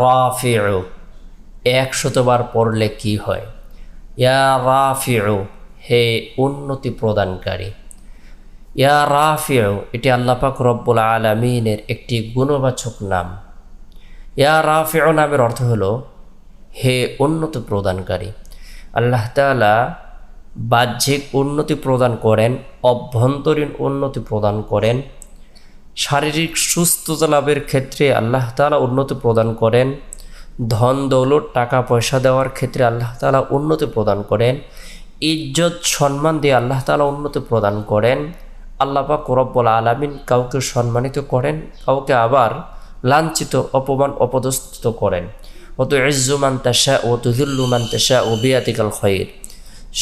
রাফিউ 100বার পড়লে কি হয়? ইয়া রাফিউ, হে উন্নতি প্রদানকারী। ইয়া রাফিউ এটি আল্লাহ পাক রব্বুল আলামিনের একটি গুণবাচক নাম। ইয়া রাফিউ নামের অর্থ হলো হে উন্নতি প্রদানকারী। আল্লাহ তাআলা বাহ্যিক উন্নতি প্রদান করেন, অভ্যন্তরীণ উন্নতি প্রদান করেন। শারীরিক সুস্থতা লাভের ক্ষেত্রে আল্লাহ তাআলা উন্নতি প্রদান করেন। ধন দৌলত টাকা পয়সা দেওয়ার ক্ষেত্রে আল্লাহ তাআলা উন্নতি প্রদান করেন। ইজ্জত সম্মান দিয়ে আল্লাহ তাআলা উন্নতি প্রদান করেন। আল্লাহ পাক রব্বুল আলামিন কাউকে সম্মানিত করেন, কাউকে আবার লাঞ্ছিত, অপমান, অপদস্থিত করেন। ওয়াতুইজ্জু মান তাশা ওয়া তুযিল্লু মান তাশা বিয়াদিকাল খায়র।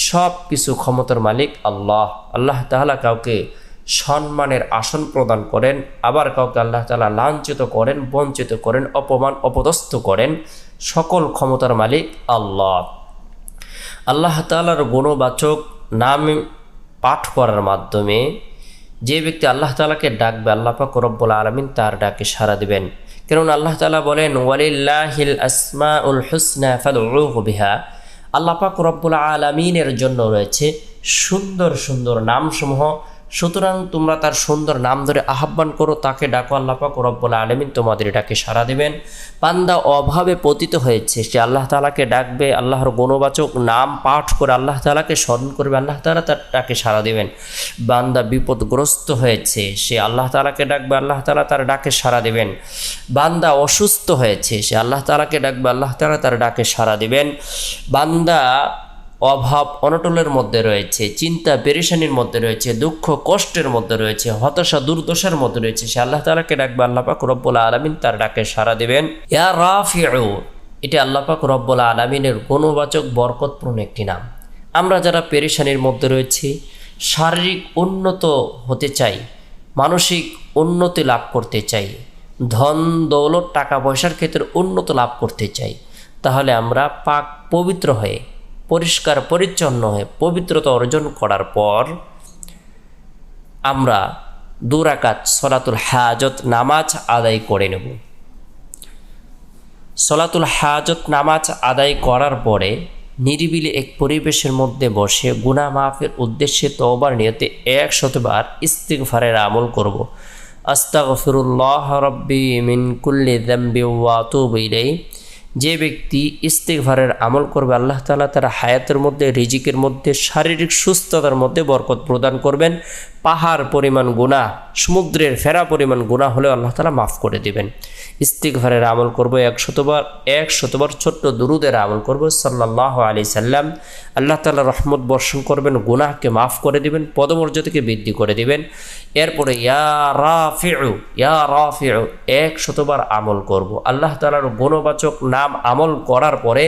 সব কিছু ক্ষমতার মালিক আল্লাহ। আল্লাহ তাআলা কাউকে সম্মানের আসন প্রদান করেন, আবার কাউকে আল্লাহ তাআলা লাঞ্ছিত করেন, বঞ্চিত করেন, অপমান অপদস্থ করেন। সকল ক্ষমতার মালিক আল্লাহ। আল্লাহ তাআলার গুণবাচক নাম পাঠ করার মাধ্যমে যে ব্যক্তি আল্লাহ তাআলাকে ডাকবে, আল্লাহ পাক রব্বুল আলামিন তার ডাকে সাড়া দিবেন। কারণ আল্লাহ তাআলা বলেন, ওয়ালিল্লাহিল আসমাউল হুসনা ফাদউহু বিহা। আল্লাহ পাক রব্বুল আলামিনের জন্য রয়েছে সুন্দর সুন্দর নামসমূহ, সুতরাং তোমরা তার সুন্দর নাম ধরে আহ্বান করো, তাকে ডাকো, আল্লাহ পাক রব্বুল আলামিন তোমাদের ডাকে সাড়া দেবেন। বান্দা অভাবে পতিত হয়েছে, সে আল্লাহ তাআলাকে ডাকবে, আল্লাহর গুণবাচক নাম পাঠ করে আল্লাহ তাআলাকে স্মরণ করবে, আল্লাহ তাআলা তার ডাকে সাড়া দেবেন। বান্দা বিপদগ্রস্ত হয়েছে, সে আল্লাহ তাআলাকে ডাকবে, আল্লাহ তাআলা তার ডাকে সাড়া দেবেন। বান্দা অসুস্থ হয়েছে, সে আল্লাহ তাআলাকে ডাকবে, আল্লাহ তাআলা তার ডাকে সাড়া দেবেন। বান্দা অভাব অনটনের মধ্যে রয়েছে, চিন্তা পেরেশানির মধ্যে রয়েছে, দুঃখ কষ্টের মধ্যে রয়েছে, হতাশা দুর্দশার মধ্যে রয়েছে, সে আল্লাহ তাআলাকে ডাকবে, আল্লাহ পাক রব্বুল আলামিন তার ডাকে সাড়া দেবেন। ইয়া রাফিউ এটি আল্লাহ পাক রব্বুল আলামিনের গুণবাচক বরকতপূর্ণ একটি নাম। আমরা যারা পেরেশানির মধ্যে রয়েছি, শারীরিক উন্নত হতে চাই, মানসিক উন্নতি লাভ করতে চাই, ধন দৌলত টাকা পয়সার ক্ষেত্রে উন্নত লাভ করতে চাই, তাহলে আমরা পাক পবিত্র হয়ে, পরিষ্কার পরিচ্ছন্ন হয়ে, পবিত্রতা অর্জন করার পর আমরা 2 রাকাত সলাতুল হাজত নামাজ আদায় করে নেব। সলাতুল হাজত নামাজ আদায় করার পরে নিরিবিলি এক পরিবেশের মধ্যে বসে গুনাহ মাফের উদ্দেশ্যে তওবার নিয়তে 100 বার ইস্তিগফারের আমল করব। আস্তাগফিরুল্লাহ রাব্বি মিন কুল্লি যামবি ওয়া আতুবু ইলাইহি। যে ব্যক্তি ইস্তিগফারের আমল করবে, আল্লাহ তাআলা তার হায়াতের মধ্যে, রিজিকের মধ্যে, শারীরিক সুস্থতার মধ্যে বরকত প্রদান করবেন। পাহাড় পরিমাণ গুনাহ, সমুদ্রের ফেরা পরিমাণ গুনাহ হলেও আল্লাহ তাআলা মাফ করে দিবেন। ইস্তিগফারের আমল করব 100 বার ছোট্ট দুরুদের আমল করব সাল্লাল্লাহু আলাইহি সাল্লাম। আল্লাহ তাআলা রহমত বর্ষণ করবেন, গুনাহকে মাফ করে দিবেন, পদমর্যাদাকে বৃদ্ধি করে দিবেন। এরপরে ইয়া রাফিউ 100 বার আমল করব। আল্লাহ তাআলার গুণবাচক নাম আমল করার পরে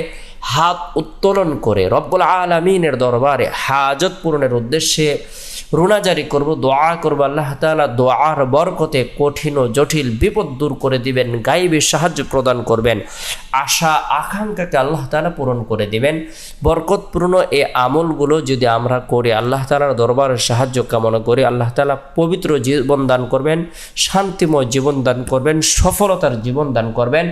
হাত উত্তোলন করে রব্বুল আলামিনের দরবারে হাজত পূরণের উদ্দেশ্যে রুনাজারি করব, দোয়া করব। আল্লাহ তাআলা দোয়ার বরকতে কঠিন ও জটিল বিপদ দূর করে দিবেন, গায়েবী সাহায্য প্রদান করবেন, আশা আকাঙ্ক্ষাকে আল্লাহ তাআলা পূরণ করে দিবেন। বরকতপূর্ণ এই আমলগুলো যদি আমরা করি, আল্লাহ তাআলার দরবারে সাহায্য কামনা করি, আল্লাহ তাআলা পবিত্র জীবন দান করবেন, শান্তিময় জীবন দান করবেন, সফলতার জীবন দান করবেন।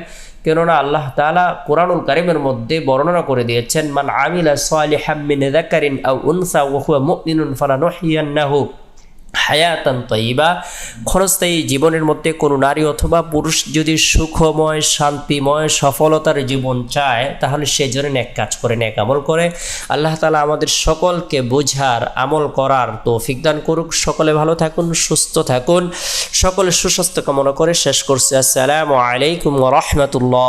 কেননা আল্লাহ তাআলা কুরআনুল কারীমের মধ্যে বর্ণনা করে দিয়েছেন, মান আমিলা সালিহাম মিন যাকারিন আও উনসা ওয়া হুয়া মুমিনুন ফালানুহইয়ান্নাহু হায়াতান তাইয়্যিবা। ক্ষণস্থায়ী জীবনের মধ্যে কোনো নারী অথবা পুরুষ যদি সুখময়, শান্তিময়, সফলতার জীবন চায়, তাহলে সে জন্য নেক কাজ করে, নেক আমল করে। আল্লাহ তাআলা আমাদের সকলকে বোঝার, আমল করার তৌফিক দান করুক। সকলে ভালো থাকুন, সুস্থ থাকুন, সকলে সুস্বাস্থ্য কামনা করে শেষ করছি। আসসালামু আলাইকুম ওয়া রাহমাতুল্লাহ।